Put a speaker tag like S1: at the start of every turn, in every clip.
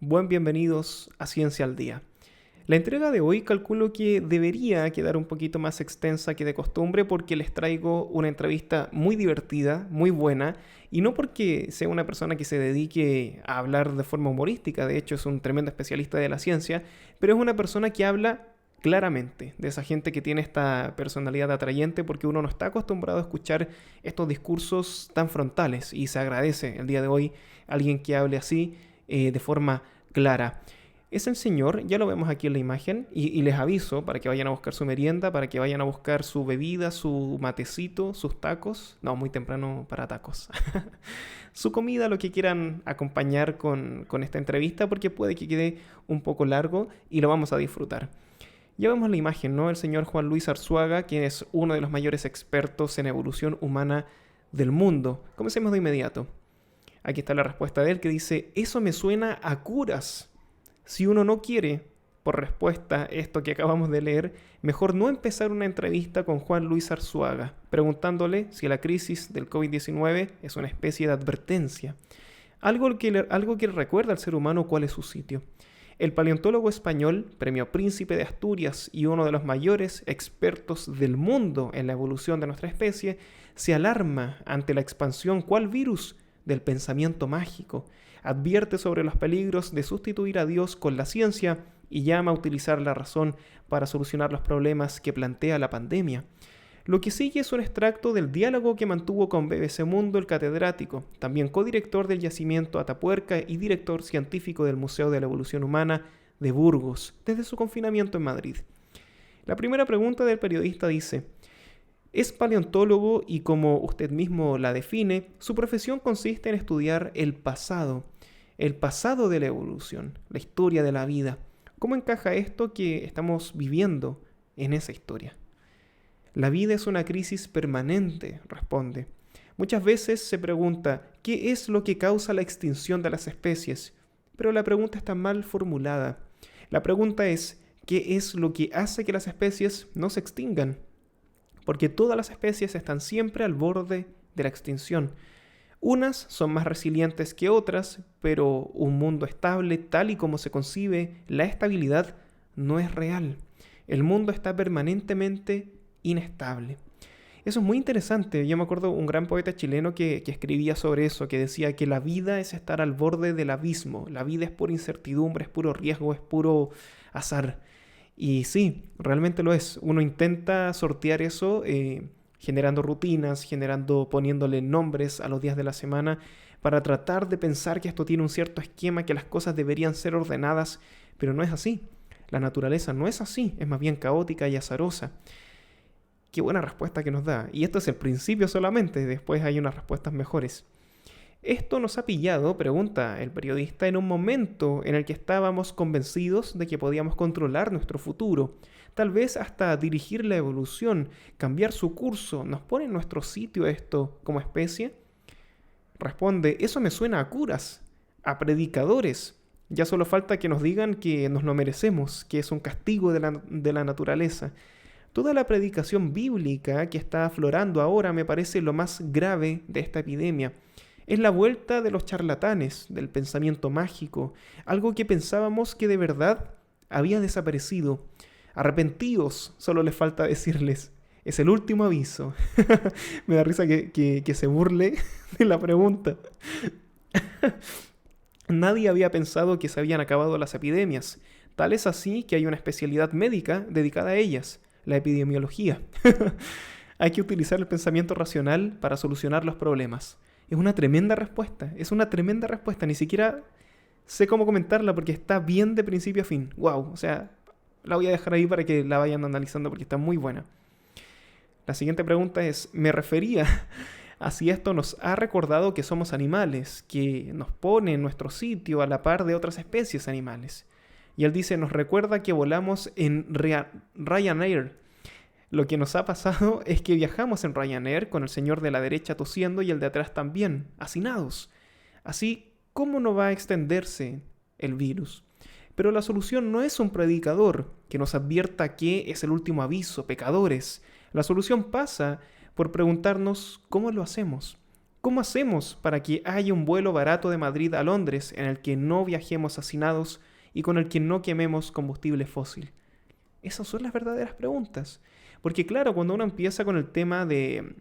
S1: Bienvenidos a Ciencia al Día. La entrega de hoy calculo que debería quedar un poquito más extensa que de costumbre porque les traigo una entrevista muy divertida, muy buena, y no porque sea una persona que se dedique a hablar de forma humorística, de hecho es un tremendo especialista de la ciencia, pero es una persona que habla claramente, de esa gente que tiene esta personalidad atrayente porque uno no está acostumbrado a escuchar estos discursos tan frontales y se agradece el día de hoy alguien que hable así de forma clara. Es el señor, ya lo vemos aquí en la imagen, y les aviso para que vayan a buscar su merienda, para que vayan a buscar su bebida, su matecito, sus tacos. No, muy temprano para tacos. Su comida, lo que quieran acompañar con esta entrevista, porque puede que quede un poco largo y lo vamos a disfrutar. Ya vemos la imagen, ¿no? El señor Juan Luis Arzuaga, quien es uno de los mayores expertos en evolución humana del mundo. Comencemos de inmediato. Aquí está la respuesta de él que dice, eso me suena a curas. Si uno no quiere, por respuesta, esto que acabamos de leer, mejor no empezar una entrevista con Juan Luis Arzuaga, preguntándole si la crisis del COVID-19 es una especie de advertencia. Algo que recuerda al ser humano cuál es su sitio. El paleontólogo español, premio Príncipe de Asturias y uno de los mayores expertos del mundo en la evolución de nuestra especie, se alarma ante la expansión cual virus del pensamiento mágico, advierte sobre los peligros de sustituir a Dios con la ciencia y llama a utilizar la razón para solucionar los problemas que plantea la pandemia. Lo que sigue es un extracto del diálogo que mantuvo con BBC Mundo el catedrático, también codirector del yacimiento Atapuerca y director científico del Museo de la Evolución Humana de Burgos, desde su confinamiento en Madrid. La primera pregunta del periodista dice: es paleontólogo y, como usted mismo la define, su profesión consiste en estudiar el pasado de la evolución, la historia de la vida. ¿Cómo encaja esto que estamos viviendo en esa historia? La vida es una crisis permanente, responde. Muchas veces se pregunta, ¿qué es lo que causa la extinción de las especies? Pero la pregunta está mal formulada. La pregunta es, ¿qué es lo que hace que las especies no se extingan? Porque todas las especies están siempre al borde de la extinción. Unas son más resilientes que otras, pero un mundo estable, tal y como se concibe, la estabilidad no es real. El mundo está permanentemente inestable. Eso es muy interesante. Yo me acuerdo un gran poeta chileno que escribía sobre eso, que decía que la vida es estar al borde del abismo. La vida es pura incertidumbre, es puro riesgo, es puro azar. Y sí, realmente lo es. Uno intenta sortear eso generando rutinas, poniéndole nombres a los días de la semana para tratar de pensar que esto tiene un cierto esquema, que las cosas deberían ser ordenadas, pero no es así. La naturaleza no es así, es más bien caótica y azarosa. Qué buena respuesta que nos da. Y esto es el principio solamente, después hay unas respuestas mejores. Esto nos ha pillado, pregunta el periodista, en un momento en el que estábamos convencidos de que podíamos controlar nuestro futuro, tal vez hasta dirigir la evolución, cambiar su curso. ¿Nos pone en nuestro sitio esto como especie? Responde, eso me suena a curas, a predicadores. Ya solo falta que nos digan que nos lo merecemos, que es un castigo de la naturaleza. Toda la predicación bíblica que está aflorando ahora me parece lo más grave de esta epidemia. Es la vuelta de los charlatanes, del pensamiento mágico, algo que pensábamos que de verdad había desaparecido. Arrepentíos, solo les falta decirles. Es el último aviso. Me da risa que se burle de la pregunta. Nadie había pensado que se habían acabado las epidemias. Tal es así que hay una especialidad médica dedicada a ellas, la epidemiología. Hay que utilizar el pensamiento racional para solucionar los problemas. Es una tremenda respuesta, ni siquiera sé cómo comentarla porque está bien de principio a fin. Wow, o sea, la voy a dejar ahí para que la vayan analizando porque está muy buena. La siguiente pregunta es, me refería a si esto nos ha recordado que somos animales, que nos pone en nuestro sitio a la par de otras especies animales. Y él dice, nos recuerda que volamos en Ryanair. Lo que nos ha pasado es que viajamos en Ryanair con el señor de la derecha tosiendo y el de atrás también, hacinados. Así, ¿cómo no va a extenderse el virus? Pero la solución no es un predicador que nos advierta que es el último aviso, pecadores. La solución pasa por preguntarnos cómo lo hacemos. ¿Cómo hacemos para que haya un vuelo barato de Madrid a Londres en el que no viajemos hacinados y con el que no quememos combustible fósil? Esas son las verdaderas preguntas. Porque claro, cuando uno empieza con el tema de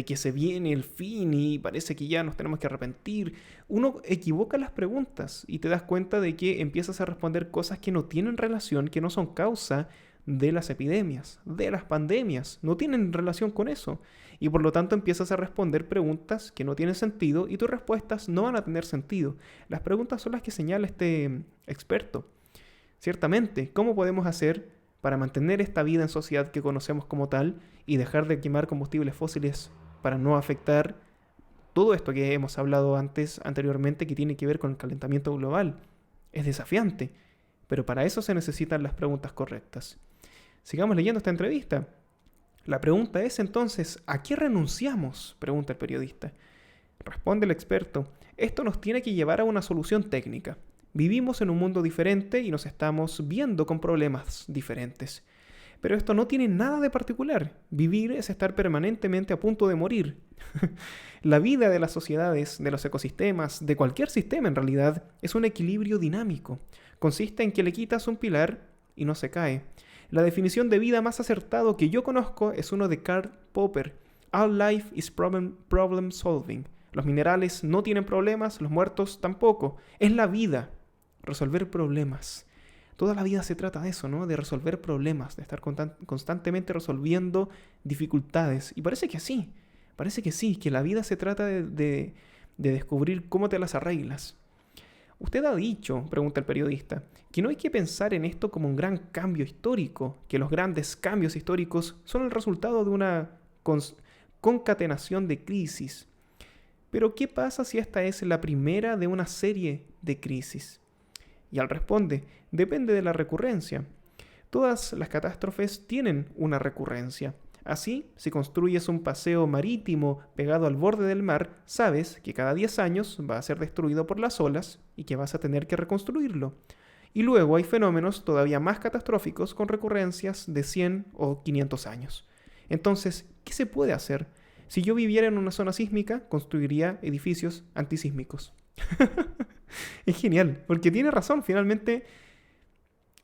S1: que se viene el fin y parece que ya nos tenemos que arrepentir, uno equivoca las preguntas y te das cuenta de que empiezas a responder cosas que no tienen relación, que no son causa de las epidemias, de las pandemias, no tienen relación con eso. Y por lo tanto empiezas a responder preguntas que no tienen sentido y tus respuestas no van a tener sentido. Las preguntas son las que señala este experto. Ciertamente, ¿cómo podemos hacer para mantener esta vida en sociedad que conocemos como tal y dejar de quemar combustibles fósiles para no afectar todo esto que hemos hablado anteriormente que tiene que ver con el calentamiento global? Es desafiante, pero para eso se necesitan las preguntas correctas. Sigamos leyendo esta entrevista. La pregunta es entonces, ¿a qué renunciamos?, pregunta el periodista. Responde el experto, esto nos tiene que llevar a una solución técnica. Vivimos en un mundo diferente y nos estamos viendo con problemas diferentes. Pero esto no tiene nada de particular. Vivir es estar permanentemente a punto de morir. La vida de las sociedades, de los ecosistemas, de cualquier sistema en realidad, es un equilibrio dinámico. Consiste en que le quitas un pilar y no se cae. La definición de vida más acertado que yo conozco es uno de Karl Popper. All life is problem solving. Los minerales no tienen problemas, los muertos tampoco. Es la vida. Resolver problemas. Toda la vida se trata de eso, ¿no? De resolver problemas, de estar constantemente resolviendo dificultades. Y parece que sí, que la vida se trata de descubrir cómo te las arreglas. Usted ha dicho, pregunta el periodista, que no hay que pensar en esto como un gran cambio histórico, que los grandes cambios históricos son el resultado de una concatenación de crisis. Pero ¿qué pasa si esta es la primera de una serie de crisis? Y él responde, depende de la recurrencia. Todas las catástrofes tienen una recurrencia. Así, si construyes un paseo marítimo pegado al borde del mar, sabes que cada 10 años va a ser destruido por las olas y que vas a tener que reconstruirlo. Y luego hay fenómenos todavía más catastróficos con recurrencias de 100 o 500 años. Entonces, ¿qué se puede hacer? Si yo viviera en una zona sísmica, construiría edificios antisísmicos. Es genial, porque tiene razón. Finalmente,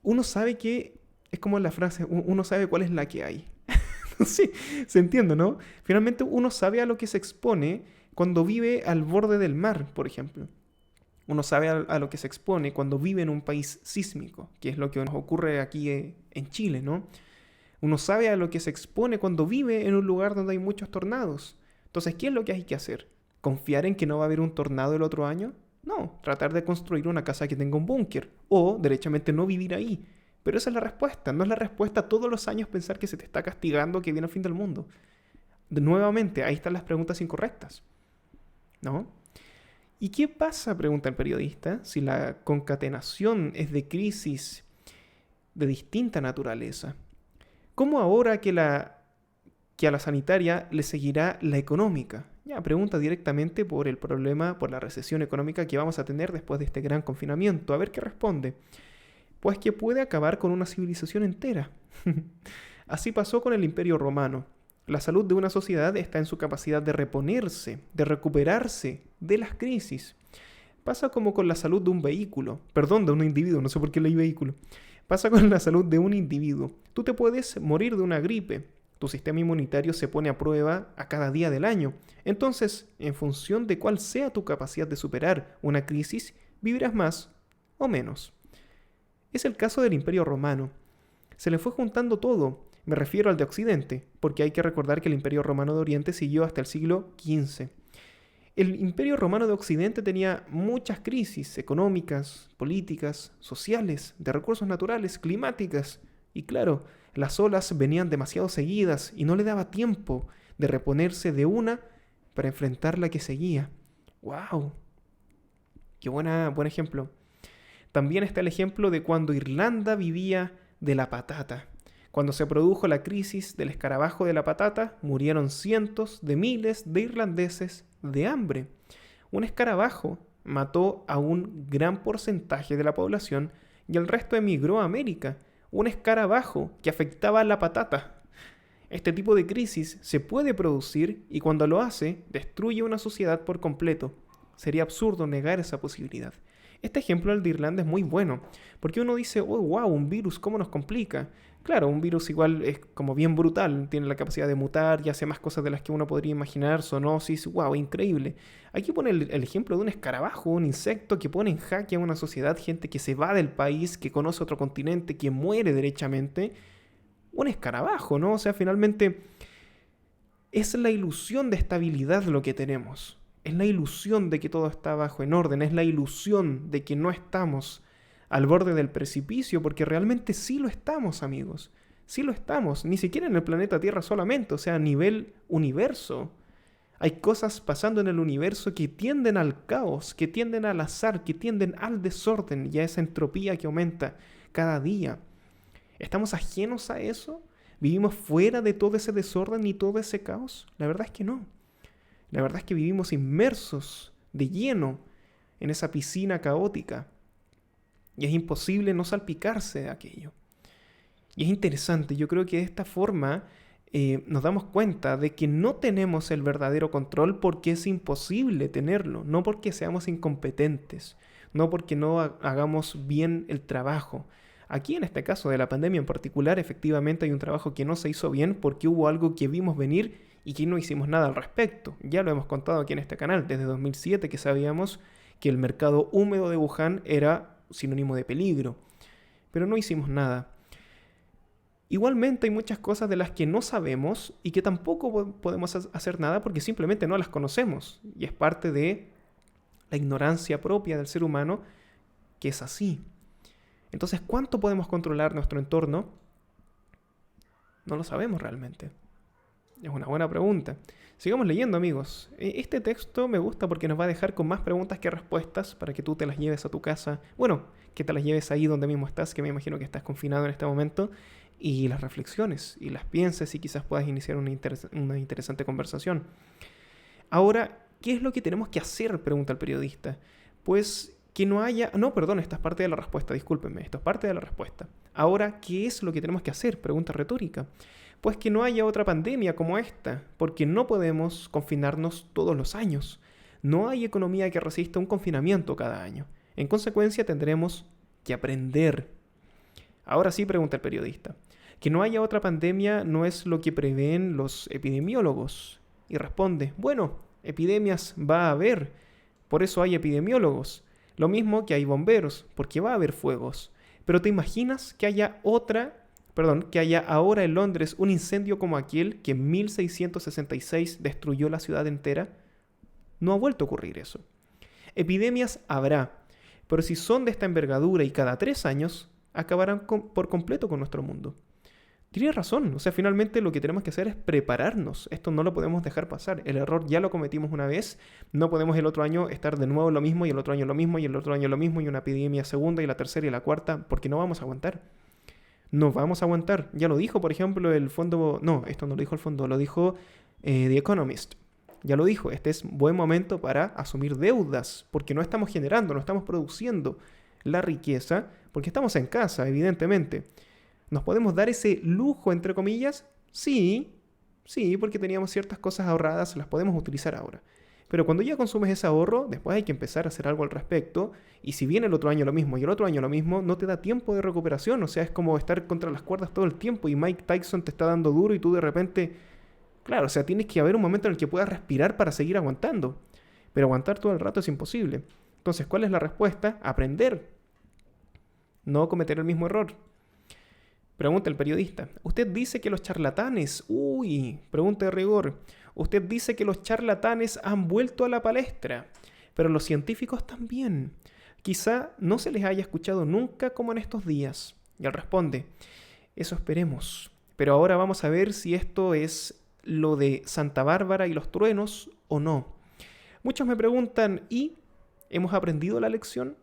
S1: uno sabe que, es como la frase, uno sabe cuál es la que hay. Sí, se entiende, ¿no? Finalmente, uno sabe a lo que se expone cuando vive al borde del mar, por ejemplo. Uno sabe a lo que se expone cuando vive en un país sísmico, que es lo que nos ocurre aquí en Chile, ¿no? Uno sabe a lo que se expone cuando vive en un lugar donde hay muchos tornados. Entonces, ¿qué es lo que hay que hacer? ¿Confiar en que no va a haber un tornado el otro año? No, tratar de construir una casa que tenga un búnker o, derechamente, no vivir ahí. Pero esa es la respuesta. No es la respuesta todos los años pensar que se te está castigando, que viene el fin del mundo. Nuevamente, ahí están las preguntas incorrectas, ¿no? ¿Y qué pasa?, pregunta el periodista, si la concatenación es de crisis de distinta naturaleza. ¿Cómo ahora que a la sanitaria le seguirá la económica? Ya, pregunta directamente por el problema, por la recesión económica que vamos a tener después de este gran confinamiento. A ver qué responde. Pues que puede acabar con una civilización entera. Así pasó con el Imperio Romano. La salud de una sociedad está en su capacidad de reponerse, de recuperarse de las crisis. Pasa como con la salud de un vehículo, perdón, de un individuo, no sé por qué leí vehículo. Pasa con la salud de un individuo. Tú te puedes morir de una gripe. Tu sistema inmunitario se pone a prueba a cada día del año. Entonces, en función de cuál sea tu capacidad de superar una crisis, vivirás más o menos. Es el caso del Imperio Romano. Se le fue juntando todo. Me refiero al de Occidente, porque hay que recordar que el Imperio Romano de Oriente siguió hasta el siglo XV. El Imperio Romano de Occidente tenía muchas crisis económicas, políticas, sociales, de recursos naturales, climáticas. Y claro, las olas venían demasiado seguidas y no le daba tiempo de reponerse de una para enfrentar la que seguía. ¡Wow! ¡Qué buen ejemplo! También está el ejemplo de cuando Irlanda vivía de la patata. Cuando se produjo la crisis del escarabajo de la patata, murieron cientos de miles de irlandeses de hambre. Un escarabajo mató a un gran porcentaje de la población y el resto emigró a América. Un escarabajo que afectaba a la patata. Este tipo de crisis se puede producir y cuando lo hace, destruye una sociedad por completo. Sería absurdo negar esa posibilidad. Este ejemplo, el de Irlanda, es muy bueno, porque uno dice, oh, wow, un virus, ¿cómo nos complica? Claro, un virus igual es como bien brutal, tiene la capacidad de mutar y hace más cosas de las que uno podría imaginar, zoonosis, wow, increíble. Aquí pone el ejemplo de un escarabajo, un insecto que pone en jaque a una sociedad, gente que se va del país, que conoce otro continente, que muere derechamente. Un escarabajo, ¿no? O sea, finalmente es la ilusión de estabilidad lo que tenemos. Es la ilusión de que todo está bajo en orden, es la ilusión de que no estamos al borde del precipicio, porque realmente sí lo estamos, amigos. Sí lo estamos, ni siquiera en el planeta Tierra solamente, o sea, a nivel universo. Hay cosas pasando en el universo que tienden al caos, que tienden al azar, que tienden al desorden y a esa entropía que aumenta cada día. ¿Estamos ajenos a eso? ¿Vivimos fuera de todo ese desorden y todo ese caos? La verdad es que no. La verdad es que vivimos inmersos de lleno en esa piscina caótica. Y es imposible no salpicarse de aquello. Y es interesante, yo creo que de esta forma nos damos cuenta de que no tenemos el verdadero control porque es imposible tenerlo, no porque seamos incompetentes, no porque no hagamos bien el trabajo. Aquí en este caso de la pandemia en particular, efectivamente hay un trabajo que no se hizo bien porque hubo algo que vimos venir y que no hicimos nada al respecto. Ya lo hemos contado aquí en este canal, desde 2007 que sabíamos que el mercado húmedo de Wuhan era sinónimo de peligro, pero no hicimos nada. Igualmente hay muchas cosas de las que no sabemos y que tampoco podemos hacer nada porque simplemente no las conocemos. Y es parte de la ignorancia propia del ser humano que es así. Entonces, ¿cuánto podemos controlar nuestro entorno? No lo sabemos realmente. Es una buena pregunta. Sigamos leyendo, amigos. Este texto me gusta porque nos va a dejar con más preguntas que respuestas para que tú te las lleves a tu casa. Bueno, que te las lleves ahí donde mismo estás, que me imagino que estás confinado en este momento, y las reflexiones, y las pienses y quizás puedas iniciar una interesante conversación. Ahora, ¿qué es lo que tenemos que hacer?, pregunta el periodista. Pues que no haya... No, perdón, esta es parte de la respuesta, discúlpenme, esto es parte de la respuesta. Ahora, ¿qué es lo que tenemos que hacer?, pregunta retórica. Pues que no haya otra pandemia como esta, porque no podemos confinarnos todos los años. No hay economía que resista un confinamiento cada año. En consecuencia, tendremos que aprender. Ahora sí, pregunta el periodista. Que no haya otra pandemia no es lo que prevén los epidemiólogos. Y responde, bueno, epidemias va a haber, por eso hay epidemiólogos. Lo mismo que hay bomberos, porque va a haber fuegos. Pero ¿te imaginas que haya ahora en Londres un incendio como aquel que en 1666 destruyó la ciudad entera? No ha vuelto a ocurrir eso. Epidemias habrá, pero si son de esta envergadura y cada 3 años, acabarán por completo con nuestro mundo. Tienes razón, o sea, finalmente lo que tenemos que hacer es prepararnos. Esto no lo podemos dejar pasar. El error ya lo cometimos una vez. No podemos el otro año estar de nuevo lo mismo y el otro año lo mismo y el otro año lo mismo y una epidemia segunda y la tercera y la cuarta, porque no vamos a aguantar. No vamos a aguantar. Ya lo dijo, por ejemplo, el fondo... No, esto no lo dijo el fondo, lo dijo The Economist. Ya lo dijo, este es buen momento para asumir deudas, porque no estamos generando, no estamos produciendo la riqueza, porque estamos en casa, evidentemente. ¿Nos podemos dar ese lujo, entre comillas? Sí, porque teníamos ciertas cosas ahorradas, las podemos utilizar ahora. Pero cuando ya consumes ese ahorro, después hay que empezar a hacer algo al respecto. Y si viene el otro año lo mismo y el otro año lo mismo, no te da tiempo de recuperación. O sea, es como estar contra las cuerdas todo el tiempo y Mike Tyson te está dando duro y tú de repente... Claro, o sea, tienes que haber un momento en el que puedas respirar para seguir aguantando. Pero aguantar todo el rato es imposible. Entonces, ¿cuál es la respuesta? Aprender. No cometer el mismo error. Pregunta el periodista. Usted dice que los charlatanes... pregunta de rigor. Usted dice que los charlatanes han vuelto a la palestra, pero los científicos también. Quizá no se les haya escuchado nunca como en estos días. Y él responde, eso esperemos. Pero ahora vamos a ver si esto es lo de Santa Bárbara y los truenos o no. Muchos me preguntan, ¿y hemos aprendido la lección?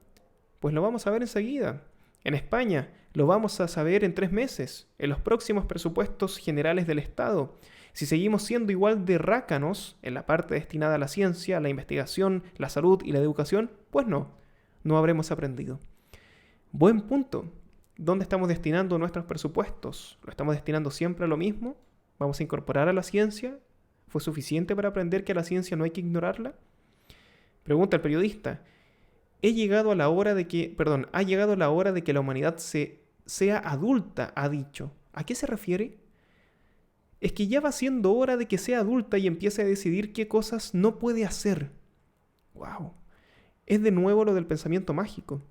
S1: Pues lo vamos a ver enseguida. En España lo vamos a saber en 3 meses, en los próximos presupuestos generales del Estado. Si seguimos siendo igual de rácanos en la parte destinada a la ciencia, la investigación, la salud y la educación, pues no habremos aprendido. Buen punto. ¿Dónde estamos destinando nuestros presupuestos? ¿Lo estamos destinando siempre a lo mismo? ¿Vamos a incorporar a la ciencia? ¿Fue suficiente para aprender que a la ciencia no hay que ignorarla? Pregunta el periodista. Ha llegado la hora de que la humanidad sea adulta, ha dicho. ¿A qué se refiere? Es que ya va siendo hora de que sea adulta y empiece a decidir qué cosas no puede hacer. ¡Wow! Es de nuevo lo del pensamiento mágico,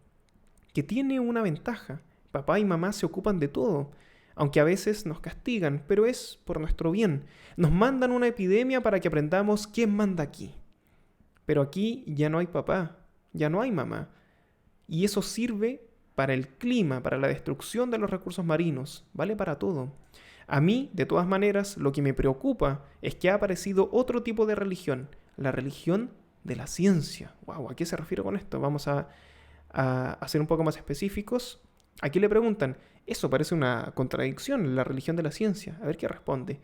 S1: que tiene una ventaja. Papá y mamá se ocupan de todo, aunque a veces nos castigan, pero es por nuestro bien. Nos mandan una epidemia para que aprendamos quién manda aquí. Pero aquí ya no hay papá, ya no hay mamá. Y eso sirve para el clima, para la destrucción de los recursos marinos, vale para todo. A mí, de todas maneras, lo que me preocupa es que ha aparecido otro tipo de religión, la religión de la ciencia. Wow, ¿a qué se refiere con esto? Vamos a ser un poco más específicos. Aquí le preguntan, eso parece una contradicción, la religión de la ciencia. A ver qué responde.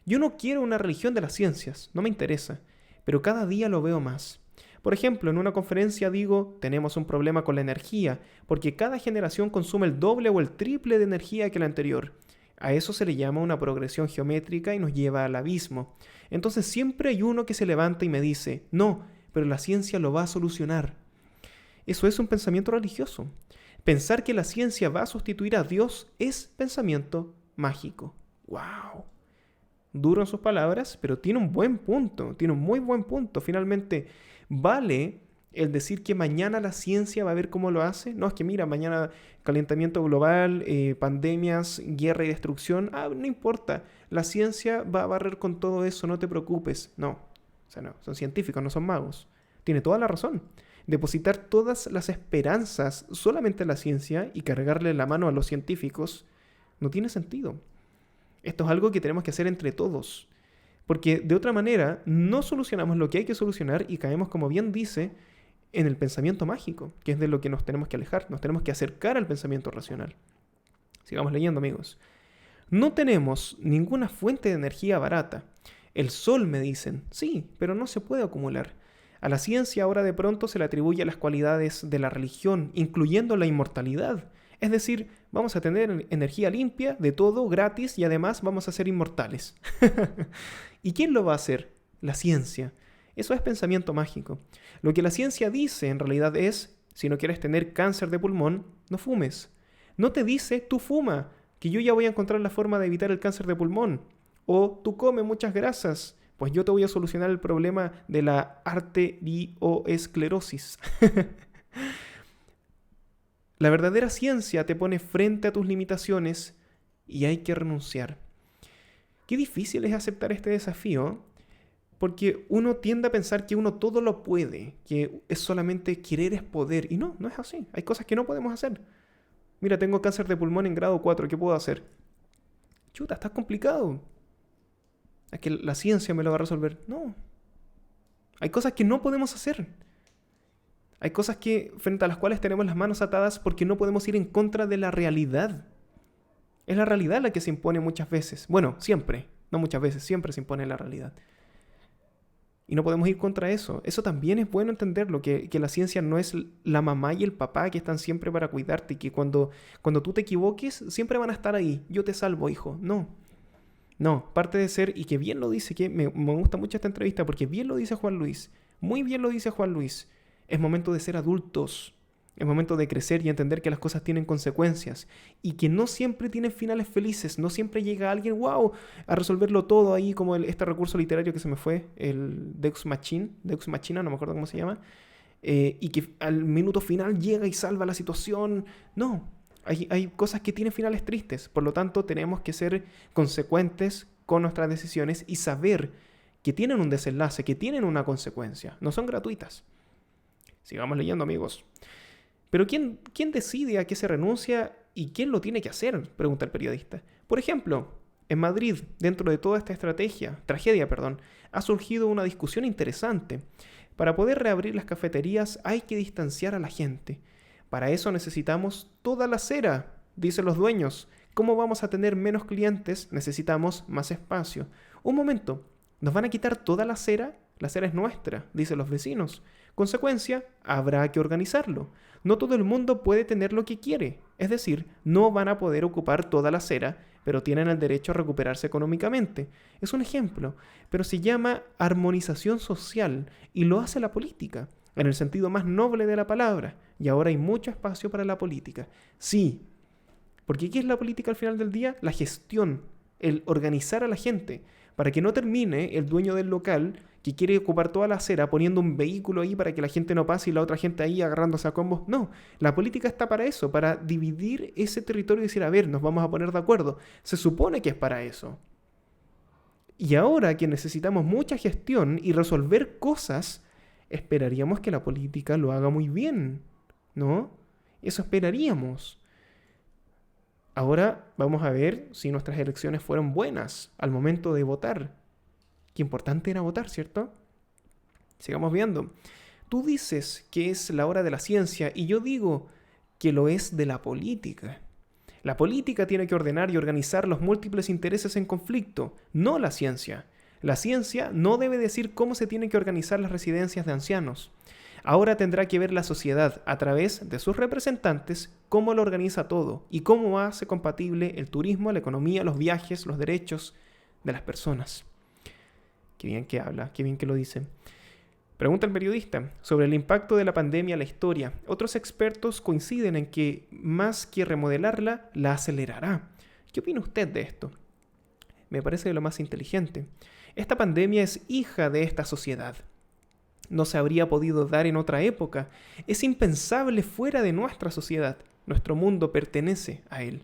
S1: Yo no quiero una religión de las ciencias, no me interesa, pero cada día lo veo más. Por ejemplo, en una conferencia digo, tenemos un problema con la energía, porque cada generación consume el doble o el triple de energía que la anterior. A eso se le llama una progresión geométrica y nos lleva al abismo. Entonces siempre hay uno que se levanta y me dice, no, pero la ciencia lo va a solucionar. Eso es un pensamiento religioso. Pensar que la ciencia va a sustituir a Dios es pensamiento mágico. ¡Wow! Duro en sus palabras, pero tiene un buen punto, tiene un muy buen punto. Finalmente, ¿vale el decir que mañana la ciencia va a ver cómo lo hace? No, es que mira, mañana calentamiento global, pandemias, guerra y destrucción. No importa, la ciencia va a barrer con todo eso, no te preocupes. No, o sea, no, son científicos, no son magos. Tiene toda la razón. Depositar todas las esperanzas solamente en la ciencia y cargarle la mano a los científicos no tiene sentido. Esto es algo que tenemos que hacer entre todos, porque de otra manera no solucionamos lo que hay que solucionar y caemos, como bien dice, en el pensamiento mágico, que es de lo que nos tenemos que alejar, nos tenemos que acercar al pensamiento racional. Sigamos leyendo, amigos. No tenemos ninguna fuente de energía barata. El sol, me dicen, sí, pero no se puede acumular. A la ciencia ahora de pronto se le atribuye las cualidades de la religión, incluyendo la inmortalidad. Es decir, vamos a tener energía limpia, de todo, gratis, y además vamos a ser inmortales. ¿Y quién lo va a hacer? La ciencia. Eso es pensamiento mágico. Lo que la ciencia dice en realidad es, si no quieres tener cáncer de pulmón, no fumes. No te dice, tú fuma, que yo ya voy a encontrar la forma de evitar el cáncer de pulmón. O tú come muchas grasas, pues yo te voy a solucionar el problema de la arteriosclerosis. La verdadera ciencia te pone frente a tus limitaciones y hay que renunciar. Qué difícil es aceptar este desafío, porque uno tiende a pensar que uno todo lo puede, que es solamente querer es poder. Y no, no es así. Hay cosas que no podemos hacer. Mira, tengo cáncer de pulmón en grado 4, ¿qué puedo hacer? Chuta, está complicado. Es que la ciencia me lo va a resolver. No. Hay cosas que no podemos hacer. Hay cosas frente a las cuales tenemos las manos atadas porque no podemos ir en contra de la realidad. Es la realidad la que se impone muchas veces. Bueno, siempre. No muchas veces, siempre se impone la realidad. Y no podemos ir contra eso. Eso también es bueno entenderlo, que la ciencia no es la mamá y el papá que están siempre para cuidarte y que cuando tú te equivoques siempre van a estar ahí. Yo te salvo, hijo. No. No, parte de ser, y que bien lo dice, que me gusta mucho esta entrevista porque bien lo dice Juan Luis. Muy bien lo dice Juan Luis. Es momento de ser adultos. Es momento de crecer y entender que las cosas tienen consecuencias y que no siempre tienen finales felices. No siempre llega alguien, wow, a resolverlo todo ahí, como este recurso literario que se me fue, el Deux Machina, no me acuerdo cómo se llama, y que al minuto final llega y salva la situación. No, hay cosas que tienen finales tristes. Por lo tanto, tenemos que ser consecuentes con nuestras decisiones y saber que tienen un desenlace, que tienen una consecuencia. No son gratuitas. Sigamos leyendo, amigos. Pero ¿quién decide a qué se renuncia y quién lo tiene que hacer? Pregunta el periodista. Por ejemplo, en Madrid, dentro de toda esta tragedia, ha surgido una discusión interesante. Para poder reabrir las cafeterías hay que distanciar a la gente. Para eso necesitamos toda la acera, dicen los dueños. ¿Cómo vamos a tener menos clientes? Necesitamos más espacio. Un momento, ¿nos van a quitar toda la acera? La acera es nuestra, dicen los vecinos. Consecuencia, habrá que organizarlo. No todo el mundo puede tener lo que quiere. Es decir, no van a poder ocupar toda la acera pero tienen el derecho a recuperarse económicamente. Es un ejemplo, pero se llama armonización social y lo hace la política, en el sentido más noble de la palabra. Y ahora hay mucho espacio para la política. Sí, porque ¿qué es la política al final del día? La gestión, el organizar a la gente, para que no termine el dueño del local que quiere ocupar toda la acera poniendo un vehículo ahí para que la gente no pase y la otra gente ahí agarrándose a combos. No, la política está para eso, para dividir ese territorio y decir, a ver, nos vamos a poner de acuerdo. Se supone que es para eso. Y ahora que necesitamos mucha gestión y resolver cosas, esperaríamos que la política lo haga muy bien, ¿no? Eso esperaríamos. Ahora vamos a ver si nuestras elecciones fueron buenas al momento de votar. Qué importante era votar, ¿cierto? Sigamos viendo. Tú dices que es la hora de la ciencia y yo digo que lo es de la política. La política tiene que ordenar y organizar los múltiples intereses en conflicto, no la ciencia. La ciencia no debe decir cómo se tienen que organizar las residencias de ancianos. Ahora tendrá que ver la sociedad a través de sus representantes cómo lo organiza todo y cómo hace compatible el turismo, la economía, los viajes, los derechos de las personas. Qué bien que habla, qué bien que lo dice. Pregunta el periodista sobre el impacto de la pandemia en la historia. Otros expertos coinciden en que más que remodelarla, la acelerará. ¿Qué opina usted de esto? Me parece de lo más inteligente. Esta pandemia es hija de esta sociedad. No se habría podido dar en otra época. Es impensable fuera de nuestra sociedad. Nuestro mundo pertenece a él.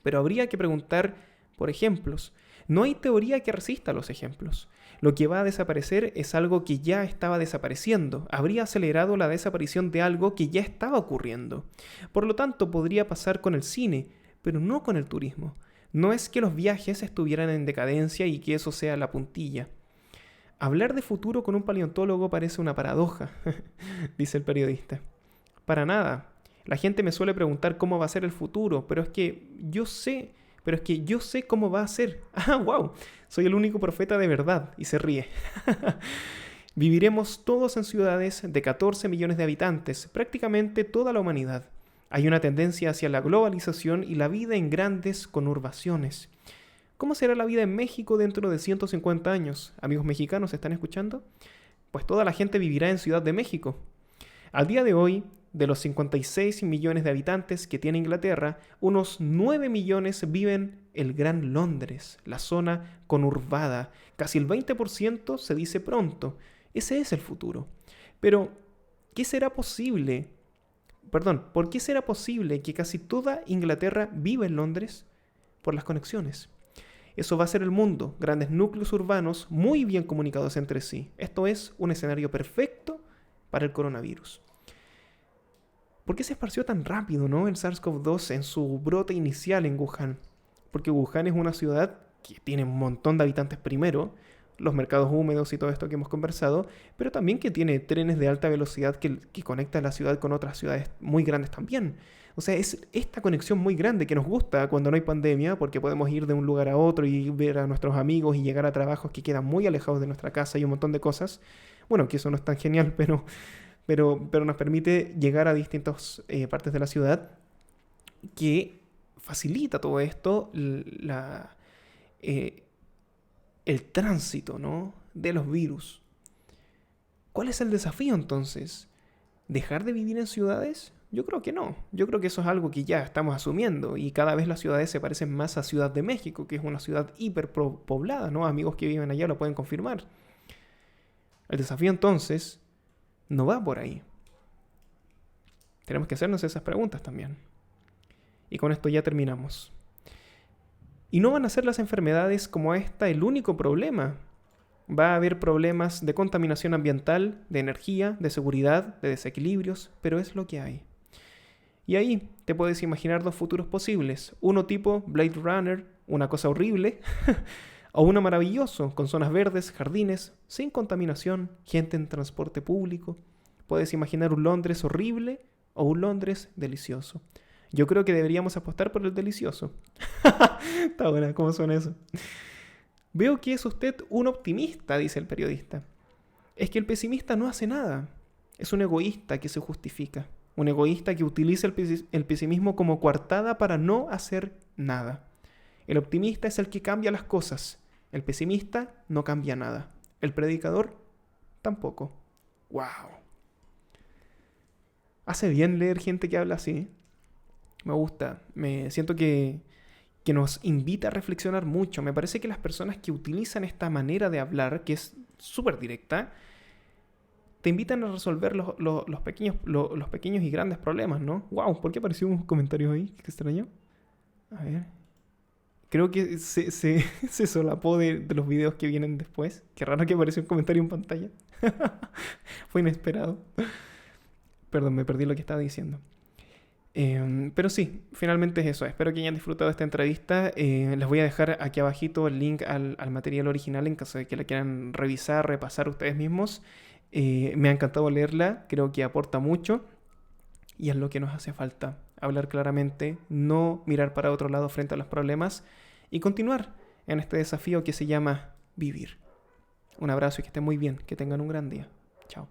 S1: Pero habría que preguntar por ejemplos. No hay teoría que resista a los ejemplos. Lo que va a desaparecer es algo que ya estaba desapareciendo. Habría acelerado la desaparición de algo que ya estaba ocurriendo. Por lo tanto, podría pasar con el cine, pero no con el turismo. No es que los viajes estuvieran en decadencia y que eso sea la puntilla. Hablar de futuro con un paleontólogo parece una paradoja, dice el periodista. Para nada. La gente me suele preguntar cómo va a ser el futuro, pero es que yo sé cómo va a ser. Ah, wow, soy el único profeta de verdad, y se ríe. Viviremos todos en ciudades de 14 millones de habitantes, prácticamente toda la humanidad. Hay una tendencia hacia la globalización y la vida en grandes conurbaciones. ¿Cómo será la vida en México dentro de 150 años? Amigos mexicanos, ¿están escuchando? Pues toda la gente vivirá en Ciudad de México. Al día de hoy, de los 56 millones de habitantes que tiene Inglaterra, unos 9 millones viven el Gran Londres, la zona conurbada. Casi el 20% se dice pronto. Ese es el futuro. Pero, ¿por qué será posible que casi toda Inglaterra viva en Londres? Por las conexiones. Eso va a ser el mundo, grandes núcleos urbanos muy bien comunicados entre sí. Esto es un escenario perfecto para el coronavirus. ¿Por qué se esparció tan rápido, el SARS-CoV-2 en su brote inicial en Wuhan? Porque Wuhan es una ciudad que tiene un montón de habitantes primero, los mercados húmedos y todo esto que hemos conversado, pero también que tiene trenes de alta velocidad que conectan la ciudad con otras ciudades muy grandes también. O sea, es esta conexión muy grande que nos gusta cuando no hay pandemia, porque podemos ir de un lugar a otro y ver a nuestros amigos y llegar a trabajos que quedan muy alejados de nuestra casa y un montón de cosas. Bueno, que eso no es tan genial, pero nos permite llegar a distintas partes de la ciudad que facilita todo esto, el tránsito, de los virus. ¿Cuál es el desafío entonces? ¿Dejar de vivir en ciudades? Yo creo que no. Yo creo que eso es algo que ya estamos asumiendo y cada vez las ciudades se parecen más a Ciudad de México, que es una ciudad hiperpoblada, ¿no? Amigos que viven allá lo pueden confirmar. El desafío entonces no va por ahí. Tenemos que hacernos esas preguntas también. Y con esto ya terminamos. Y no van a ser las enfermedades como esta el único problema. Va a haber problemas de contaminación ambiental, de energía, de seguridad, de desequilibrios, pero es lo que hay. Y ahí te puedes imaginar dos futuros posibles. Uno tipo Blade Runner, una cosa horrible, o uno maravilloso, con zonas verdes, jardines, sin contaminación, gente en transporte público. Puedes imaginar un Londres horrible o un Londres delicioso. Yo creo que deberíamos apostar por el delicioso. Está buena, ¿cómo suena eso? Veo que es usted un optimista, dice el periodista. Es que el pesimista no hace nada. Es un egoísta que se justifica. Un egoísta que utiliza el pesimismo como coartada para no hacer nada. El optimista es el que cambia las cosas. El pesimista no cambia nada. El predicador tampoco. ¡Wow! Hace bien leer gente que habla así. Me gusta. Me siento que nos invita a reflexionar mucho. Me parece que las personas que utilizan esta manera de hablar, que es súper directa, te invitan a resolver los pequeños y grandes problemas, ¿no? ¡Wow! ¿Por qué apareció un comentario ahí? Qué extraño. A ver. Creo que se solapó de los videos que vienen después. Qué raro que apareció un comentario en pantalla. Fue inesperado. Perdón, me perdí lo que estaba diciendo. Pero sí, finalmente es eso. Espero que hayan disfrutado de esta entrevista. Les voy a dejar aquí abajito el link al material original en caso de que la quieran revisar, repasar ustedes mismos. Me ha encantado leerla, creo que aporta mucho y es lo que nos hace falta. Hablar claramente, no mirar para otro lado frente a los problemas y continuar en este desafío que se llama vivir. Un abrazo y que estén muy bien, que tengan un gran día. Chao.